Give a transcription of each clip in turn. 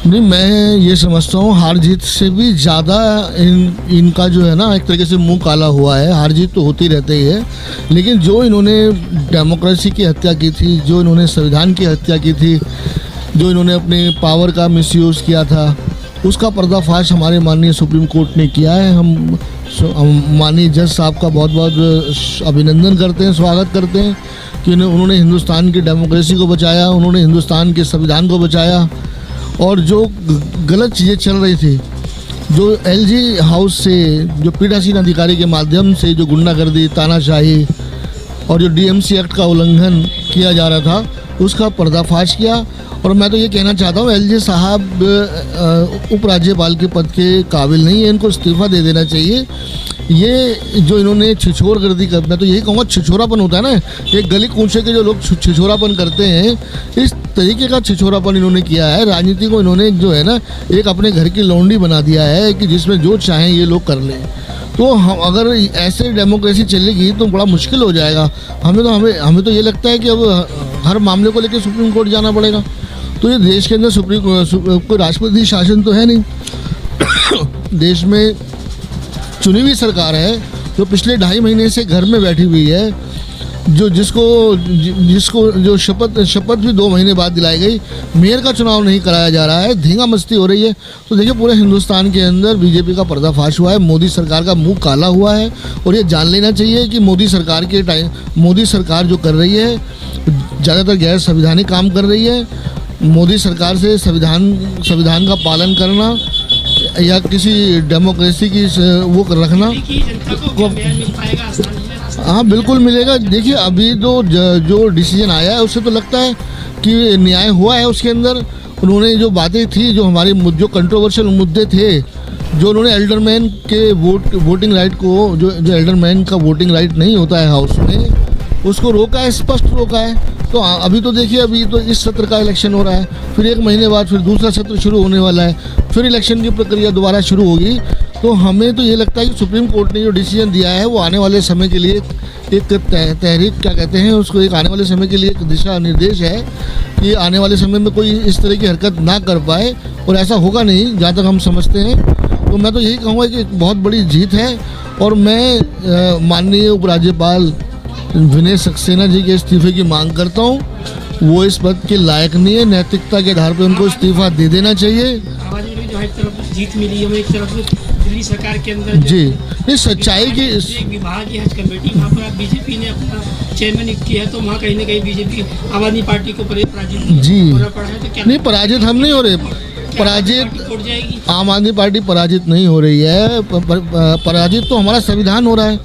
नहीं, मैं ये समझता हूँ हार जीत से भी ज़्यादा इनका जो है ना एक तरीके से मुंह काला हुआ है। हार जीत तो होती रहती ही है, लेकिन जो इन्होंने डेमोक्रेसी की हत्या की थी, जो इन्होंने संविधान की हत्या की थी, जो इन्होंने अपने पावर का मिसयूज़ किया था, उसका पर्दाफाश हमारे माननीय सुप्रीम कोर्ट ने किया है। हम माननीय जज साहब का बहुत बहुत अभिनंदन करते हैं, स्वागत करते हैं कि उन्होंने हिंदुस्तान की डेमोक्रेसी को बचाया, उन्होंने हिंदुस्तान के संविधान को बचाया। और जो गलत चीज़ें चल रही थी, जो एलजी हाउस से, जो पीठासीन अधिकारी के माध्यम से जो गुंडागर्दी, तानाशाही और जो डीएमसी एक्ट का उल्लंघन किया जा रहा था, उसका पर्दाफाश किया। और मैं तो ये कहना चाहता हूँ, एलजी साहब उपराज्यपाल के पद के काबिल नहीं है, इनको इस्तीफ़ा दे देना चाहिए। ये जो इन्होंने छिछोरगर्दी कर, मैं तो यही कहूँगा छिछोरापन होता है ना, एक गली कूचे के जो लोग छिछोरापन करते हैं, इस तरीके का छिछोरापन इन्होंने किया है। राजनीति को इन्होंने जो है ना एक अपने घर की लौंडी बना दिया है कि जिसमें जो चाहें ये लोग कर लें। तो हम अगर ऐसे डेमोक्रेसी चलेगी तो बड़ा मुश्किल हो जाएगा। हमें तो ये लगता है कि अब हर मामले को लेकर सुप्रीम कोर्ट जाना पड़ेगा। तो ये देश के अंदर कोई राष्ट्रपति शासन तो है नहीं। देश में चुनी हुई सरकार है जो पिछले 2.5 महीने से घर में बैठी हुई है, जिसको जो शपथ भी 2 महीने बाद दिलाई गई। मेयर का चुनाव नहीं कराया जा रहा है, धींगा मस्ती हो रही है। तो देखिए, पूरे हिंदुस्तान के अंदर बीजेपी का पर्दाफाश हुआ है, मोदी सरकार का मुंह काला हुआ है। और ये जान लेना चाहिए कि मोदी सरकार जो कर रही है, ज़्यादातर गैर संवैधानिक काम कर रही है। मोदी सरकार से संविधान का पालन करना या किसी डेमोक्रेसी की वो रखना, हाँ बिल्कुल मिलेगा। देखिए, अभी तो जो डिसीजन आया है उससे तो लगता है कि न्याय हुआ है। उसके अंदर उन्होंने जो बातें थी, जो हमारे जो कंट्रोवर्शियल मुद्दे थे, जो उन्होंने एल्डरमैन के वोटिंग राइट को, जो एल्डरमैन का वोटिंग राइट नहीं होता है हाउस में, उसको रोका है, स्पष्ट रोका है। तो अभी तो देखिए, अभी तो इस सत्र का इलेक्शन हो रहा है, फिर 1 महीने बाद फिर दूसरा सत्र शुरू होने वाला है, फिर इलेक्शन की प्रक्रिया दोबारा शुरू होगी। तो हमें तो ये लगता है कि सुप्रीम कोर्ट ने जो डिसीजन दिया है वो आने वाले समय के लिए एक तहरीक, क्या कहते हैं उसको, एक आने वाले समय के लिए एक दिशा निर्देश है कि आने वाले समय में कोई इस तरह की हरकत ना कर पाए। और ऐसा होगा नहीं, जहाँ तक हम समझते हैं। तो मैं तो यही कहूँगा कि एक बहुत बड़ी जीत है। और मैं माननीय उपराज्यपाल विनय सक्सेना जी के इस्तीफे की मांग करता हूँ। वो इस पद के लायक नहीं है, नैतिकता के आधार पर उनको इस्तीफा दे देना चाहिए। जो एक तरफ जीत मिली है, एक तरफ दिल्ली सरकार के अंदर जी, ये सच्चाई की एक विभाग की हज कमेटी, वहाँ पर बीजेपी ने अपना चेयरमैन नियुक्त किया है, तो वहाँ कहीं ना कहीं बीजेपी आम आदमी पार्टी को पराजित जी होना पड़ा है। तो क्या नहीं, पराजित हम नहीं हो रहे, पराजित आम आदमी पार्टी पराजित नहीं हो रही है। पराजित तो हमारा संविधान हो रहा है,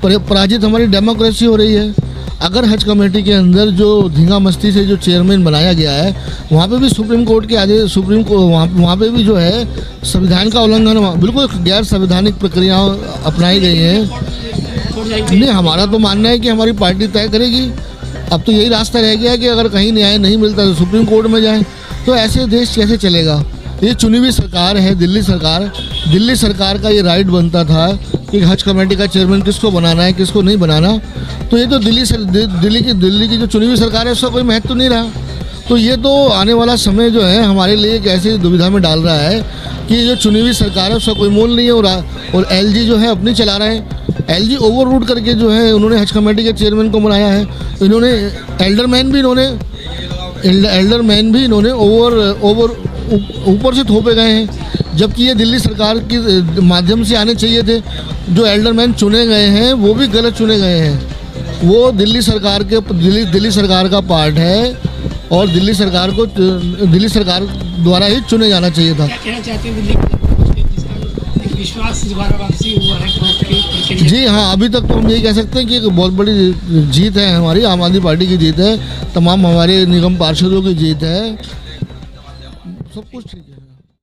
पराजित हमारी डेमोक्रेसी हो रही है। अगर हज कमेटी के अंदर जो धींगा मस्ती से जो चेयरमैन बनाया गया है, वहाँ पे भी सुप्रीम कोर्ट के आदेश, वहाँ पे भी जो है संविधान का उल्लंघन, बिल्कुल गैर संवैधानिक प्रक्रियाएं अपनाई गई हैं। नहीं, हमारा तो मानना है कि हमारी पार्टी तय करेगी। अब तो यही रास्ता रह गया है कि अगर कहीं न्याय नहीं मिलता तो सुप्रीम कोर्ट में जाएं। तो ऐसे देश कैसे चलेगा? ये चुनी हुई सरकार है, दिल्ली सरकार का ये राइट बनता था कि हज कमेटी का चेयरमैन किसको बनाना है, किसको नहीं बनाना। तो ये तो दिल्ली की जो चुनी हुई सरकार है, उसका कोई महत्व नहीं रहा। तो ये तो आने वाला समय जो है हमारे लिए एक ऐसी दुविधा में डाल रहा है कि जो चुनी हुई सरकार है उसका कोई मोल नहीं हो रहा, और एलजी जो है अपनी चला रहे हैं। एलजी ओवर रूट करके जो है उन्होंने हज कमेटी के चेयरमैन को बनाया है। इन्होंने एल्डरमैन भी इन्होंने ऊपर से थोपे गए हैं, जबकि ये दिल्ली सरकार के माध्यम से आने चाहिए थे। जो एल्डरमैन चुने गए हैं वो भी गलत चुने गए हैं। वो दिल्ली सरकार का पार्ट है, और दिल्ली सरकार द्वारा ही चुने जाना चाहिए था। क्या कहना चाहते हैं दिल्ली विश्वास दोबारा वापसी हुआ है? जी हाँ, अभी तक तो हम यही कह सकते हैं कि एक बहुत बड़ी जीत है, हमारी आम आदमी पार्टी की जीत है, तमाम हमारे निगम पार्षदों की जीत है, सब कुछ ठीक है।